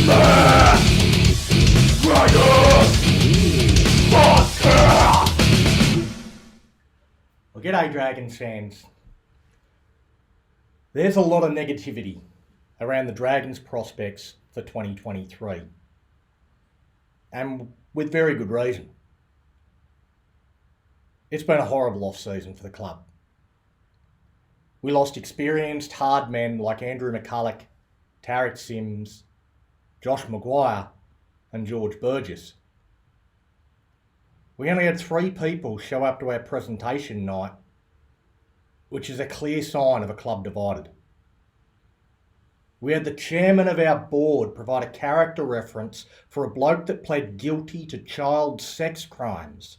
Well, g'day Dragons fans. There's a lot of negativity around the Dragons' prospects for 2023. And with very good reason. It's been a horrible off-season for the club. We lost experienced hard men like Andrew McCulloch, Tariq Sims, Josh Maguire and George Burgess. We only had 3 people show up to our presentation night, which is a clear sign of a club divided. We had the chairman of our board provide a character reference for a bloke that pled guilty to child sex crimes.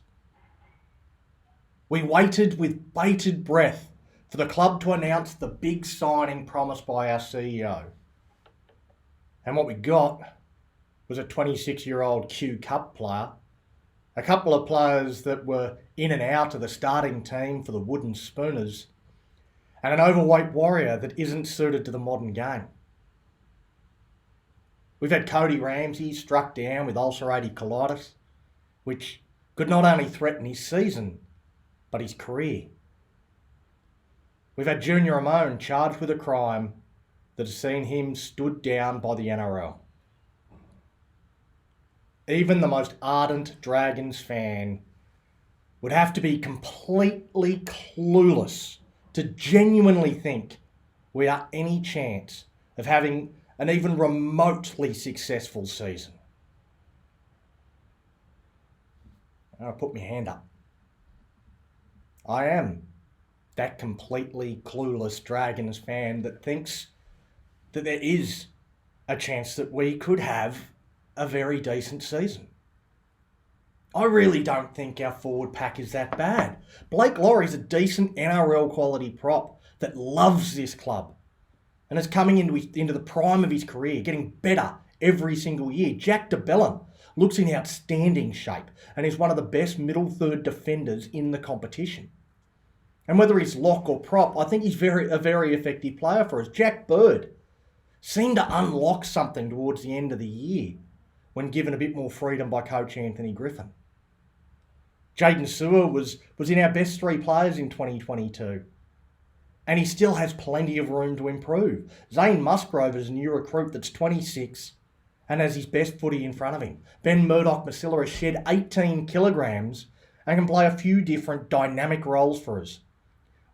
We waited with bated breath for the club to announce the big signing promised by our CEO. And what we got was a 26-year-old Q Cup player, a couple of players that were in and out of the starting team for the Wooden Spooners, and an overweight warrior that isn't suited to the modern game. We've had Cody Ramsey struck down with ulcerative colitis, which could not only threaten his season, but his career. We've had Junior Ramon charged with a crime that has seen him stood down by the NRL. Even the most ardent Dragons fan would have to be completely clueless to genuinely think we are any chance of having an even remotely successful season. I'll put my hand up. I am that completely clueless Dragons fan that thinks that there is a chance that we could have a very decent season. I really don't think our forward pack is that bad. Blake Laurie's a decent NRL quality prop that loves this club and is coming into the prime of his career, getting better every single year. Jack de Belin looks in outstanding shape and is one of the best middle third defenders in the competition. And whether he's lock or prop, I think he's a very effective player for us. Jack Bird seemed to unlock something towards the end of the year when given a bit more freedom by coach Anthony Griffin. Jaden Sewer was in our best 3 players in 2022. And he still has plenty of room to improve. Zane Musgrove is a new recruit that's 26 and has his best footy in front of him. Ben Murdoch-Masila has shed 18 kilograms and can play a few different dynamic roles for us.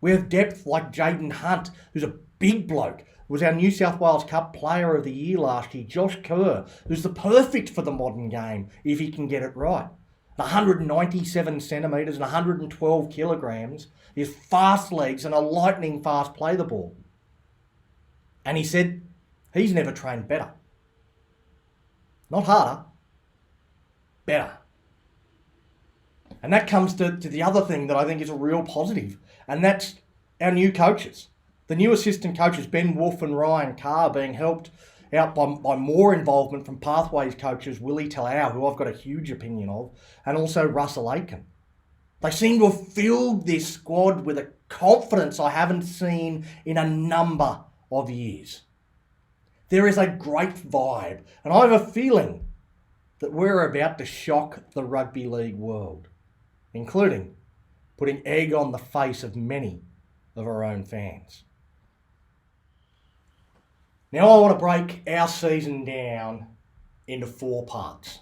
We have depth like Jaden Hunt, who's a big bloke, was our New South Wales Cup Player of the Year last year. Josh Kerr, who's the perfect for the modern game if he can get it right. 197 centimetres and 112 kilograms, he has fast legs and a lightning fast play the ball. And he said he's never trained better. Not harder, better. And that comes to the other thing that I think is a real positive, and that's our new coaches. The new assistant coaches, Ben Wolf and Ryan Carr, being helped out by more involvement from Pathways coaches Willie Talau, who I've got a huge opinion of, and also Russell Aitken. They seem to have filled this squad with a confidence I haven't seen in a number of years. There is a great vibe, and I have a feeling that we're about to shock the rugby league world, including putting egg on the face of many of our own fans. Now I want to break our season down into 4 parts.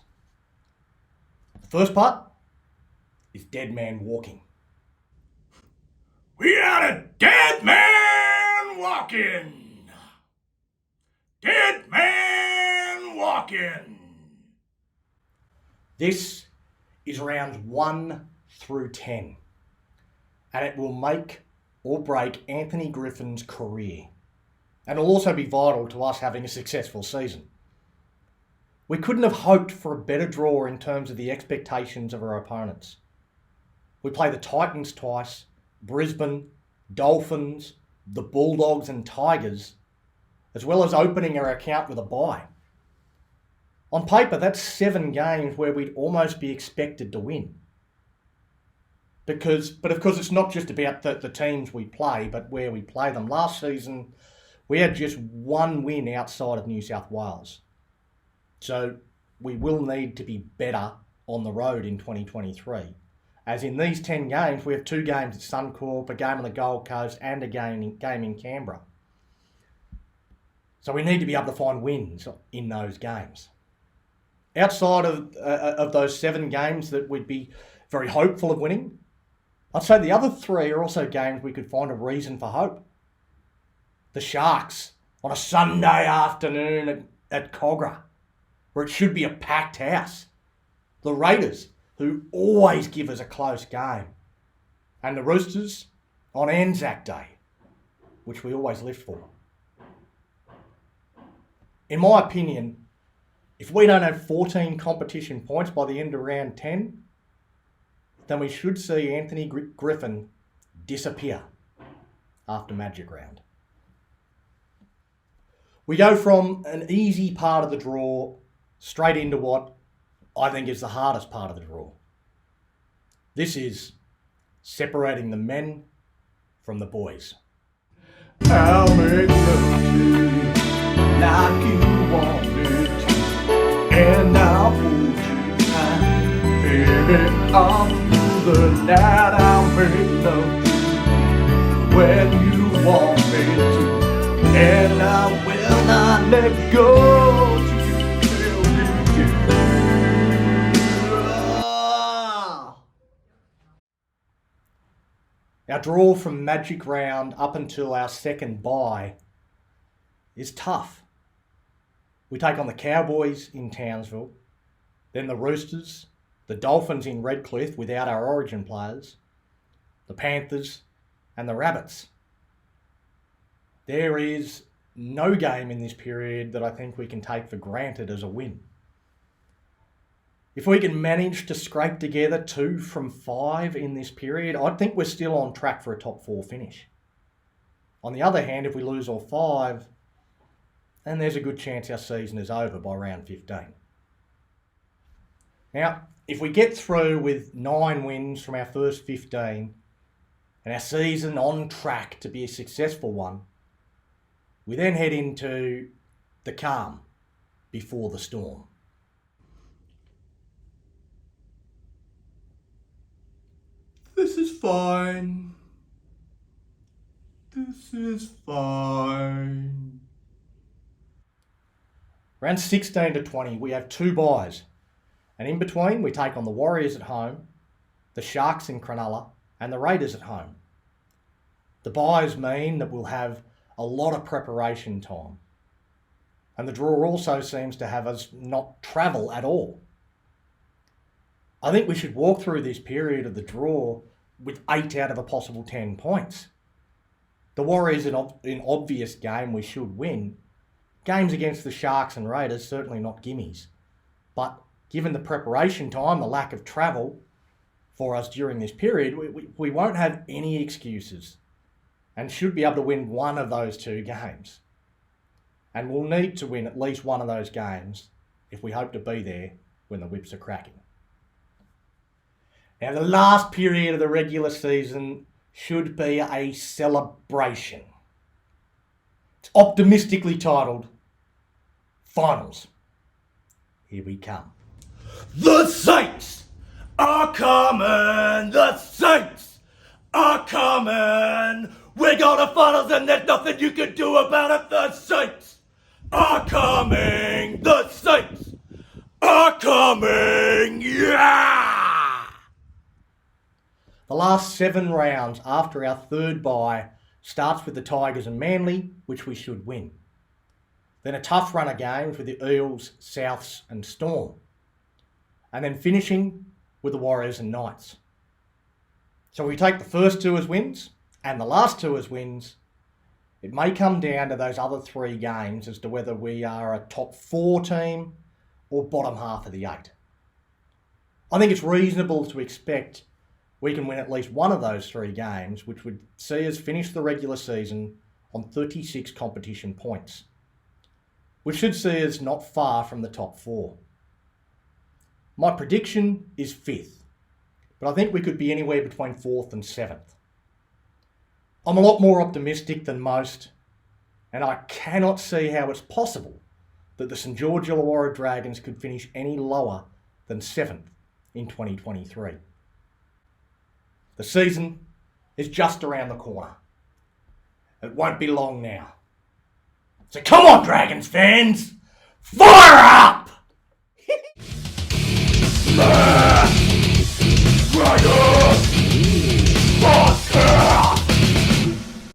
The first part is Dead Man Walking. We had a dead man walking. Dead man walking. This is rounds 1 through 10, and it will make or break Anthony Griffin's career. And it'll also be vital to us having a successful season. We couldn't have hoped for a better draw in terms of the expectations of our opponents. We play the Titans twice, Brisbane, Dolphins, the Bulldogs and Tigers, as well as opening our account with a bye. On paper, that's 7 games where we'd almost be expected to win. But of course, it's not just about the teams we play, but where we play them. Last season, we had just 1 win outside of New South Wales. So we will need to be better on the road in 2023. As in these 10 games, we have 2 games at Suncorp, a game on the Gold Coast and a game in Canberra. So we need to be able to find wins in those games. Outside of those 7 games that we'd be very hopeful of winning, I'd say the other 3 are also games we could find a reason for hope. The Sharks on a Sunday afternoon at Cogra, where it should be a packed house. The Raiders, who always give us a close game. And the Roosters on Anzac Day, which we always live for. In my opinion, if we don't have 14 competition points by the end of round 10, then we should see Anthony Griffin disappear after Magic Round. We go from an easy part of the draw straight into what I think is the hardest part of the draw. This is separating the men from the boys. I'll make love to you like you want me to, and I'll hold you tight. Baby, all through the night I'll make love to you when you want me to, and I will not let go till you do. Our draw from Magic Round up until our second bye is tough. We take on the Cowboys in Townsville, then the Roosters, the Dolphins in Redcliffe without our Origin players, the Panthers and the Rabbits. There is no game in this period that I think we can take for granted as a win. If we can manage to scrape together 2 from 5 in this period, I think we're still on track for a top 4 finish. On the other hand, if we lose all 5, then there's a good chance our season is over by round 15. Now, if we get through with 9 wins from our first 15 and our season on track to be a successful one, we then head into the calm before the storm. This is fine. This is fine. Round 16 to 20, we have 2 byes. And in between, we take on the Warriors at home, the Sharks in Cronulla, and the Raiders at home. The byes mean that we'll have a lot of preparation time. And the draw also seems to have us not travel at all. I think we should walk through this period of the draw with 8 out of a possible 10 points. The Warriors in obvious game we should win. Games against the Sharks and Raiders, certainly not gimmies. But given the preparation time, the lack of travel for us during this period, we won't have any excuses and should be able to win one of those 2 games. And we'll need to win at least one of those games if we hope to be there when the whips are cracking. Now, the last period of the regular season should be a celebration. It's optimistically titled Finals. Here we come. The Saints are coming! The Saints are coming! We got a finals and there's nothing you can do about it. The Saints are coming! The Saints are coming! Yeah! The last 7 rounds after our third bye starts with the Tigers and Manly, which we should win. Then a tough run of games with the Eels, Souths and Storm. And then finishing with the Warriors and Knights. So we take the first 2 as wins and the last 2 as wins. It may come down to those other 3 games as to whether we are a top 4 team or bottom half of the 8. I think it's reasonable to expect we can win at least one of those 3 games, which would see us finish the regular season on 36 competition points, which should see us not far from the top 4. My prediction is 5th, but I think we could be anywhere between 4th and 7th. I'm a lot more optimistic than most, and I cannot see how it's possible that the St George Illawarra Dragons could finish any lower than 7th in 2023. The season is just around the corner. It won't be long now. So come on, Dragons fans! Fire up!